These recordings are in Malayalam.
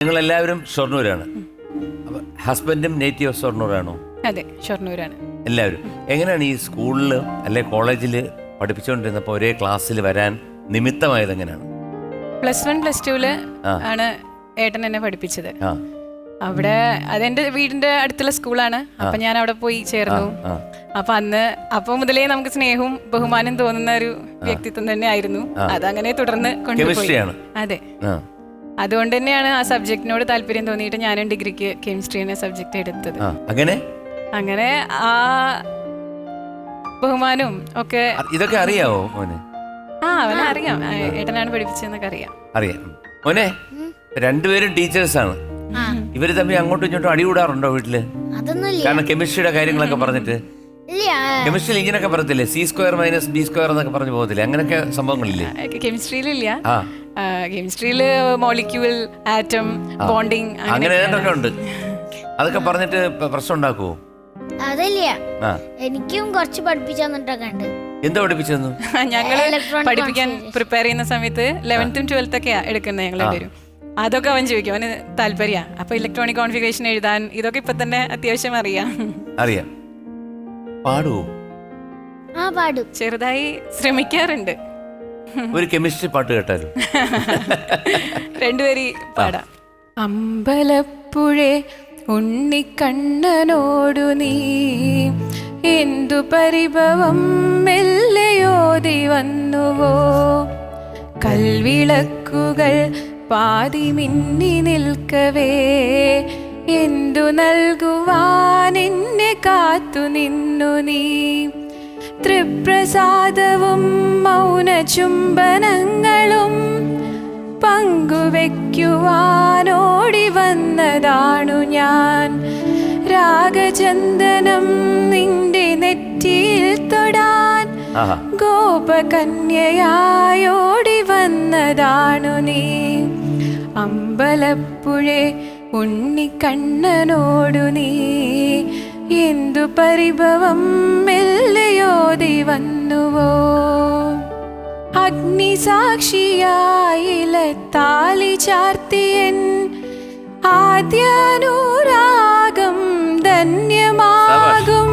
നിങ്ങൾ എല്ലാവരും ഷൊർണൂരാണ്. ഹസ്ബൻഡും നേറ്റീവ് ഷൊർണൂരാണോ? അതെ, ഷൊർണൂരാണ്. എല്ലാവരും എങ്ങനെയാണ് ഈ സ്കൂളിൽ അല്ലെ കോളേജിൽ പഠിപ്പിച്ചുകൊണ്ടിരുന്നപ്പോൾ ഒരേ ക്ലാസ്സിൽ വരാൻ നിമിത്തമായത് എങ്ങനെയാണ്? +1 +2 ആണ് ഏട്ടൻ എന്നെ പഠിപ്പിച്ചത്. അവിടെ അതെന്റെ വീടിന്റെ അടുത്തുള്ള സ്കൂളാണ്. അപ്പൊ ഞാൻ അവിടെ പോയി ചേർന്നു. അപ്പൊ മുതലേ നമുക്ക് സ്നേഹവും ബഹുമാനം തോന്നുന്ന ഒരു വ്യക്തിത്വം തന്നെ ആയിരുന്നു. അതങ്ങനെ തുടർന്ന് കൊണ്ടുപോയി. അതെ, അതുകൊണ്ട് തന്നെയാണ് ആ സബ്ജക്റ്റിനോട് താല്പര്യം തോന്നിയിട്ട് ഞാനും ഡിഗ്രിക്ക് കെമിസ്ട്രി എന്ന സബ്ജക്ട് എടുത്തത്. അങ്ങനെ ആ ബഹുമാനവും ഒക്കെ ഇതൊക്കെ അറിയാവോ മോനെ? അവനെ അറിയാം, ഏട്ടനാണ് പഠിപ്പിച്ചതെന്നൊക്കെ അറിയാം. മോനെ, രണ്ടുപേരും ടീച്ചേഴ്സാണ്. ഇവര് തമ്മിൽ അങ്ങോട്ടും ഇങ്ങോട്ടും അടികൂടാറുണ്ടോ വീട്ടില്? കാരണം കെമിസ്ട്രിയുടെ കാര്യങ്ങളൊക്കെ പറഞ്ഞിട്ട് കെമിസ്ട്രിയിൽ ഇങ്ങനെയൊക്കെ പറയത്തില്ലേ, C² - B² എന്നൊക്കെ പറഞ്ഞു പോകത്തില്ലേ? അങ്ങനെയൊക്കെ സംഭവങ്ങളില്ലേ? കെമിസ്ട്രിയിലില്ല. കെമിസ്ട്രിയില് മോളിക്യൂൾ, ആറ്റം, ബോണ്ടിങ് അങ്ങനെ ഏതൊക്കെ ഉണ്ട്. അതൊക്കെ പറഞ്ഞിട്ട് പ്രശ്നം ഉണ്ടാക്കുവോ? അതല്ല, എനിക്കും കുറച്ച് പഠിപ്പിച്ചു തന്നിട്ടൊക്കെ ഉണ്ട്. എന്താ പഠിപ്പിച്ചു? ഞങ്ങള് പഠിപ്പിക്കാൻ പ്രിപ്പയർ ചെയ്യുന്ന സമയത്ത് 11th 12th ഒക്കെയാ എടുക്കുന്നത് ഞങ്ങൾ രണ്ടുപേരും. അതൊക്കെ അവൻ ചോദിക്കും, അവന് താല്പര്യ. അപ്പൊ ഇലക്ട്രോണിക് കോൺഫിഗറേഷൻ എഴുതാൻ ഇതൊക്കെ ഇപ്പൊ തന്നെ അത്യാവശ്യം അറിയാം. പാടുവോ? പാടും, ചെറുതായി ശ്രമിക്കാറുണ്ട്. ഒരു കെമിസ്ട്രി പാട്ട് കേട്ടാലോ? രണ്ടുപേരി പാടാം. അമ്പലപ്പുഴേ ഉണ്ണിക്കണ്ണനോടു നീ എന്തു പരിഭവം മെല്ലയോതി വന്നുവോ, കൽവിളക്കുകൾ പാതി മിന്നി നിൽക്കവേ എന്തു നൽകുവാൻ എന്നെ കാത്തു നിന്നു നീ, തൃപ്രസാദവും മൗന ചുംബനങ്ങളും പങ്കുവെക്കുവാനോടി വന്നതാണു ഞാൻ, രാഗചന്ദനം നിന്റെ നെറ്റിയിൽ തൊടാൻ ഗോപകന്യയായോടി വന്നതാണു നീ, അമ്പലപ്പുഴേ ഉണ്ണിക്കണ്ണനോടു നീ എന്തു പരിഭവം മെല്ലയോതി വന്നുവോ, അഗ്നിസാക്ഷിയായിലത്താലി ചാർത്തിയൻ ആദ്യാനുരാഗം ധന്യമാകും,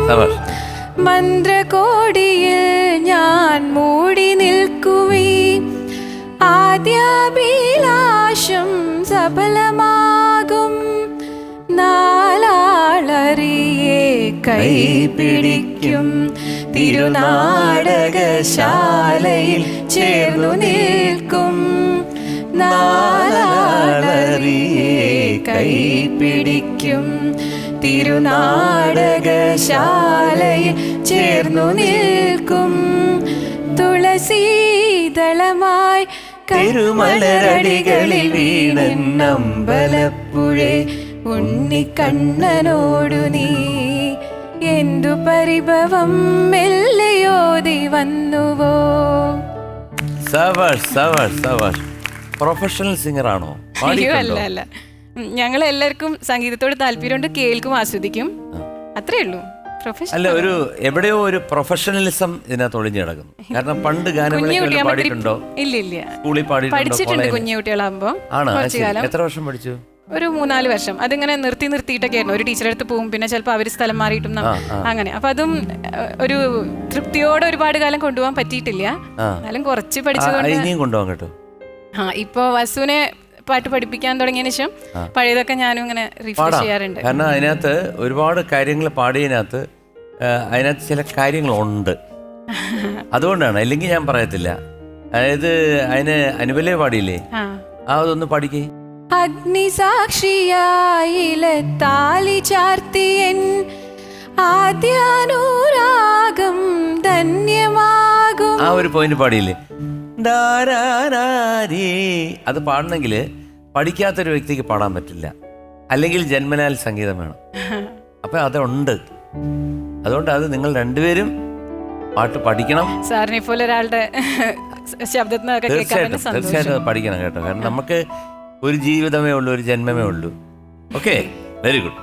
മന്ത്രകോടിയിൽ ഞാൻ മൂടി നിൽക്കുവീ ആദ്യാഭിലാഷം സഫലമാകും, നാലാളറിയെ കൈപിടിക്കും തിരുനാടകശാലയിൽ ചേർന്നു നിൽക്കും, നാലാളറിയെ കൈപിടിക്കും തിരുനാടകശാലയിൽ ചേർന്നു നിൽക്കും, തുളസീദളമായി കരുമലരടികളിൽ വീണമ്പലപ്പുഴേ ഉണ്ണിക്കണ്ണനോടു നീ എന്തു പരിഭവം മെല്ലയോതി വന്നുവോ. പ്രൊഫഷണൽ സിംഗർ ആണോ? അല്ല, ഞങ്ങൾ എല്ലാവർക്കും സംഗീതത്തോട് താല്പര്യമുണ്ട്, കേൾക്കും, ആസ്വദിക്കും, അത്രേ ഉള്ളൂ. അല്ല, ഒരു എവിടെയോ ഒരു പ്രൊഫഷണലിസം ഇതിനകത്ത് ഒളിഞ്ഞു കിടക്കുന്നു. കാരണം പണ്ട് ഗാനമേളയ്ക്ക് പാടിയിട്ടുണ്ടോ? ഇല്ല, സ്കൂളിൽ പഠിച്ചിട്ടുണ്ട്. കുഞ്ഞുകുട്ടികളാകുമ്പോ എത്ര വർഷം പഠിച്ചു? ഒരു 3-4 വർഷം. അതിങ്ങനെ നിർത്തിയിട്ടൊക്കെ ആയിരുന്നു. ഒരു ടീച്ചറെ അടുത്ത് പോകും, പിന്നെ ചിലപ്പോൾ അവർ സ്ഥലം മാറിയിട്ടും അങ്ങനെ. അപ്പൊ അതും ഒരു തൃപ്തിയോടെ ഒരുപാട് കാലം കൊണ്ടുപോകാൻ പറ്റിയിട്ടില്ല. എന്നാലും കുറച്ച് പഠിച്ചതുകൊണ്ട് ഇപ്പൊ വസുവിനെ പാട്ട് പഠിപ്പിക്കാൻ തുടങ്ങിയതിനു ശേഷം പഴയതൊക്കെ ഞാനും ഇങ്ങനെ റിഫ്രഷ് ചെയ്യാറുണ്ട്. കാരണം അതിനകത്ത് ഒരുപാട് കാര്യങ്ങൾ പാടിയതിനകത്ത് അതിനകത്ത് ചില കാര്യങ്ങളുണ്ട്, അതുകൊണ്ടാണ്. അല്ലെങ്കിൽ ഞാൻ പറയത്തില്ല. അതായത് അതിന് അനുപല്ലേ പാടിയില്ലേ, അതൊന്ന് പാടിക്കേ. അഗ്നിസാക്ഷിയായിലത്താലി ചാർത്തിയൻ ആദ്യാനുരാഗം ധന്യമാകും, ആ ഒരു പോയിന്റ് പാടിയില്ലേ? അത് പാടണമെങ്കിൽ പഠിക്കാത്തൊരു വ്യക്തിക്ക് പാടാൻ പറ്റില്ല, അല്ലെങ്കിൽ ജന്മനാൽ സംഗീതം വേണം. അപ്പൊ അതുണ്ട്. അതുകൊണ്ട് അത് നിങ്ങൾ രണ്ടുപേരും പാട്ട് പഠിക്കണം. സാറിനെ പോലെ ഒരാളുടെ ശബ്ദത്തിനൊക്കെ തീർച്ചയായിട്ടും പഠിക്കണം കേട്ടോ. കാരണം നമുക്ക് ഒരു ജീവിതമേ ഉള്ളൂ, ഒരു ജന്മമേ ഉള്ളൂ. Okay, very good.